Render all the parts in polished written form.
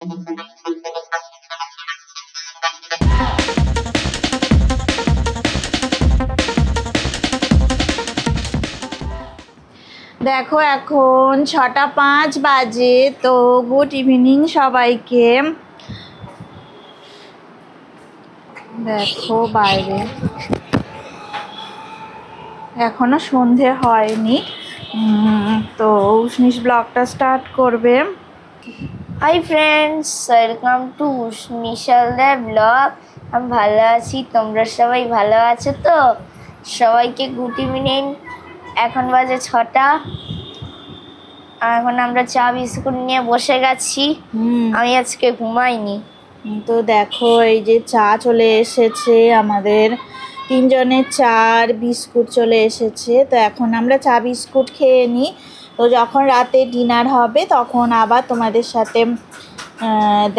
দেখো এখন 6টা 5 বাজে। তো গুড ইভিনিং সবাইকে। দেখো বাইরে এখনো সন্ধে হয়নি। তো উষ্ণিস ব্লগটা স্টার্ট করবে। হাই ফ্রেন্ডস, ওয়েলকাম টু উষ্ণিশালদার ব্লগ। আমি ভালো আছি, তোমরা সবাই ভালো আছো তো? সবাইকে গুড ইভিনিং। এখন বাজে 6টা। এখন আমরা চা বিস্কুট নিয়ে বসে গেছি। আমি আজকে ঘুমাইনি। তো দেখো এই যে চা চলে এসেছে আমাদের, 3 জনের চা আর বিস্কুট চলে এসেছে। তো এখন আমরা চা বিস্কুট খেয়ে নিই। তো যখন রাতে ডিনার হবে তখন আবার তোমাদের সাথে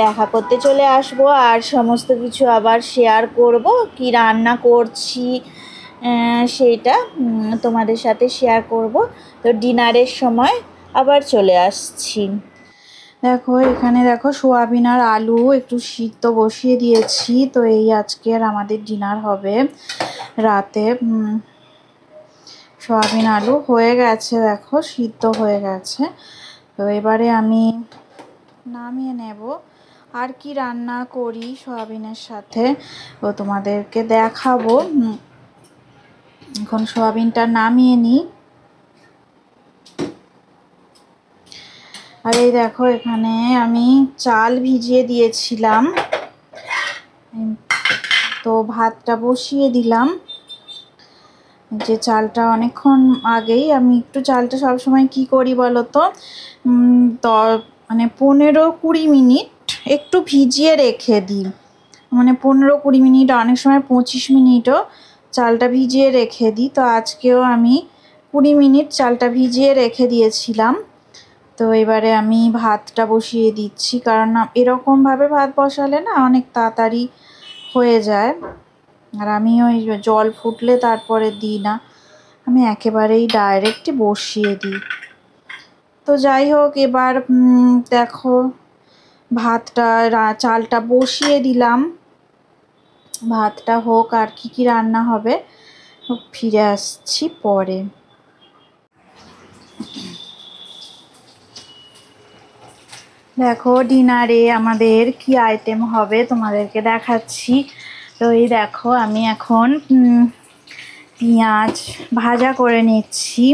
দেখা করতে চলে আসব, আর সমস্ত কিছু আবার শেয়ার করব, কি রান্না করছি সেইটা তোমাদের সাথে শেয়ার করব। তো ডিনারের সময় আবার চলে আসছি। দেখো এখানে দেখো সোয়াবিন আর আলু একটু সিদ্ধ বসিয়ে দিয়েছি। তো এই আজকের আমাদের ডিনার হবে রাতে। সোয়াবিন আলু হয়ে গেছে, দেখো সিদ্ধ হয়ে গেছে। তো এবারে আমি নামিয়ে নেব। আর কি রান্না করি সোয়াবিনের সাথে তো তোমাদেরকে দেখাবো। এখন সোয়াবিনটা নামিয়ে নিই। আর এই দেখো এখানে আমি চাল ভিজিয়ে দিয়েছিলাম, তো ভাতটা বসিয়ে দিলাম। যে চালটা অনেকক্ষণ আগেই আমি একটু চালটা সবসময় কি করি বলো তো, মানে 15-20 মিনিট একটু ভিজিয়ে রেখে দিই। মানে 15-20 মিনিট, অনেক সময় 25 মিনিটও চালটা ভিজিয়ে রেখে দিই। তো আজকেও আমি 20 মিনিট চালটা ভিজিয়ে রেখে দিয়েছিলাম। তো এবারে আমি ভাতটা বসিয়ে দিচ্ছি, কারণ এরকমভাবে ভাত বসালে না অনেক তাড়াতাড়ি হয়ে যায়। আর আমি ওই জল ফুটলে তারপরে দিই না, আমি একেবারেই ডাইরেক্টই বসিয়ে দিই। তো যাই হোক, এবার দেখো ভাতটা চালটা বসিয়ে দিলাম। ভাতটা হোক, আর কি কি রান্না হবে ফিরে আসছি পরে। দেখো ডিনারে আমাদের কি আইটেম হবে তোমাদেরকে দেখাচ্ছি। তো এই দেখো আমি এখন পেঁয়াজ ভাজা করে নিচ্ছি।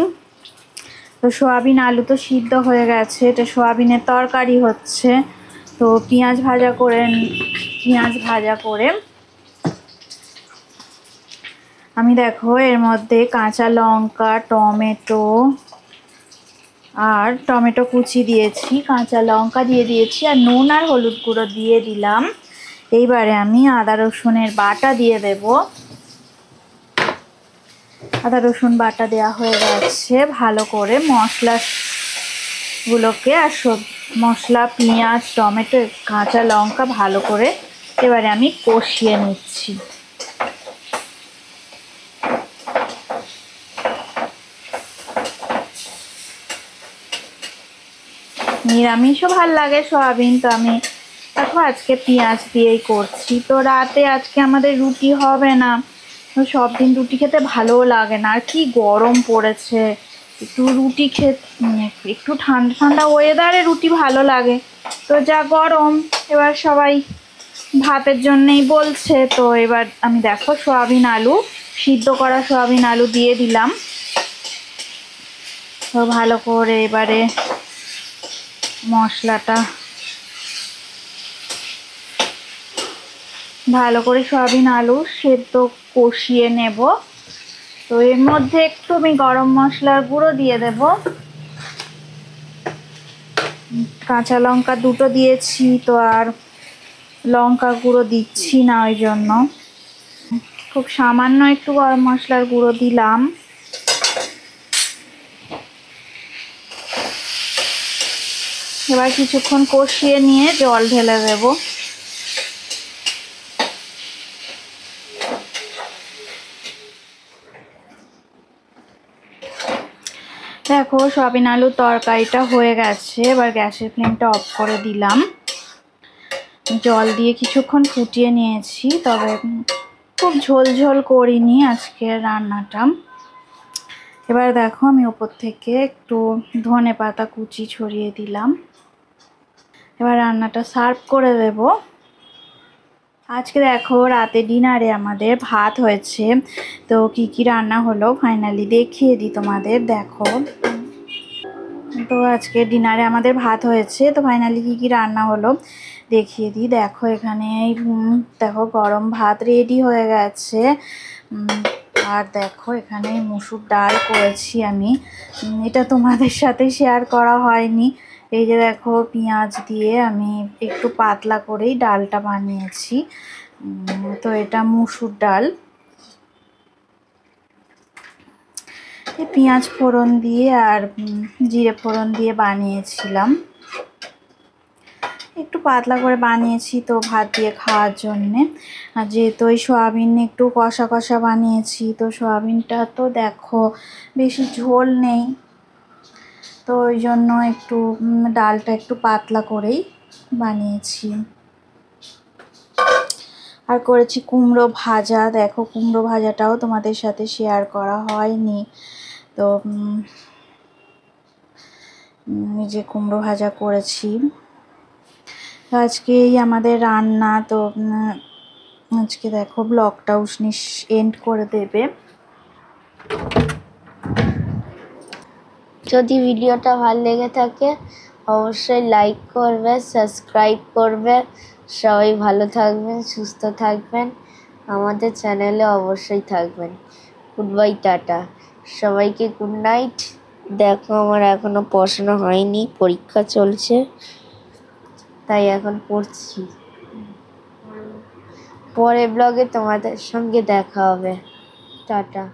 তো সোয়াবিন আলু তো সিদ্ধ হয়ে গেছে, এটা সোয়াবিনের তরকারি হচ্ছে। তো পেঁয়াজ ভাজা করে আমি দেখো এর মধ্যে কাঁচা লঙ্কা, টমেটো কুচি দিয়েছি, কাঁচা লঙ্কা দিয়ে দিয়েছি, আর নুন আর হলুদ গুঁড়ো দিয়ে দিলাম। এইবারে আমি আদা রসুনের বাটা দিয়ে দেব। আদা রসুন বাটা দেওয়া হয়ে গেছে। ভালো করে মশলাগুলোকে আর সব মশলা, পেঁয়াজ, টমেটো, কাঁচা লঙ্কা ভালো করে এবারে আমি কষিয়ে নিচ্ছি। নিরামিষও ভাল লাগে সয়াবিন, তো আমি দেখো আজকে পেঁয়াজ দিয়েই করছি। তো রাতে আজকে আমাদের রুটি হবে না, তো সব দিন রুটি খেতে ভালোও লাগে না, আর কি গরম পড়েছে। একটু রুটি একটু ঠান্ডা ঠান্ডা ওয়েদারে রুটি ভালো লাগে। তো যা গরম, এবার সবাই ভাতের জন্যেই বলছে। তো এবার আমি দেখো সিদ্ধ করা সোয়াবিন আলু দিয়ে দিলাম। তো ভালো করে এবারে মশলাটা ভালো করে সোয়াবিন আলু সেদ্ধ কষিয়ে নেব। তো এর মধ্যে একটু আমি গরম মশলার গুঁড়ো দিয়ে দেব। কাঁচা লঙ্কা 2টো দিয়েছি, তো আর লঙ্কা গুঁড়ো দিচ্ছি না, ওই জন্য খুব সামান্য একটু গরম মশলার গুঁড়ো দিলাম। এবার কিছুক্ষণ কষিয়ে নিয়ে জল ঢেলে দেব। দেখো সয়াবিন আলুর তরকারিটা হয়ে গেছে। এবার গ্যাসের ফ্লেমটা অফ করে দিলাম। জল দিয়ে কিছুক্ষণ ফুটিয়ে নিয়েছি, তবে খুব ঝোল ঝোল করিনি আজকের রান্নাটা। এবার দেখো আমি ওপর থেকে একটু ধনে পাতা কুচি ছড়িয়ে দিলাম। এবার রান্নাটা সার্ভ করে দেব। আজকে দেখো রাতে ডিনারে আমাদের ভাত হয়েছে। তো কি কি রান্না হলো ফাইনালি দেখিয়ে দিই তোমাদের, দেখো। তো আজকে ডিনারে আমাদের ভাত হয়েছে, তো ফাইনালি কি কি রান্না হলো দেখিয়ে দিই। দেখো এখানে দেখো গরম ভাত রেডি হয়ে গেছে। আর দেখো এখানে মুসুর ডাল করেছি আমি, এটা তোমাদের সাথে শেয়ার করা হয়নি। এই যে দেখো পেঁয়াজ দিয়ে আমি একটু পাতলা করেই ডালটা বানিয়েছি। তো এটা মুসুর ডাল, পেঁয়াজ ফোড়ন দিয়ে আর জিরে ফোড়ন দিয়ে বানিয়েছিলাম, একটু পাতলা করে বানিয়েছি তো ভাত দিয়ে খাওয়ার জন্যে। আর যেহেতু ওই সয়াবিন একটু কষা কষা বানিয়েছি, তো সয়াবিনটা তো দেখো বেশি ঝোল নেই, তো ওই জন্য একটু ডালটা একটু পাতলা করেই বানিয়েছি। আর করেছি কুমড়ো ভাজা, দেখো কুমড়ো ভাজাটাও তোমাদের সাথে শেয়ার করা হয়নি। তো নিজে কুমড়ো ভাজা করেছি। আজকে এই আমাদের রান্না। তো আজকে দেখো ব্লগটা উষ্ণিস এন্ড করে দেবে। যদি ভিডিওটা ভালো লেগে থাকে অবশ্যই লাইক করবে, সাবস্ক্রাইব করবে। সবাই ভালো থাকবেন, সুস্থ থাকবেন, আমাদের চ্যানেলে অবশ্যই থাকবেন। গুড বাই, টাটা, সবাইকে গুড নাইট। দেখো আমার এখনো পড়াশোনা হয়নি, পরীক্ষা চলছে, তাই এখন পড়ছি। পরের ব্লগে তোমাদের সঙ্গে দেখা হবে। টাটা।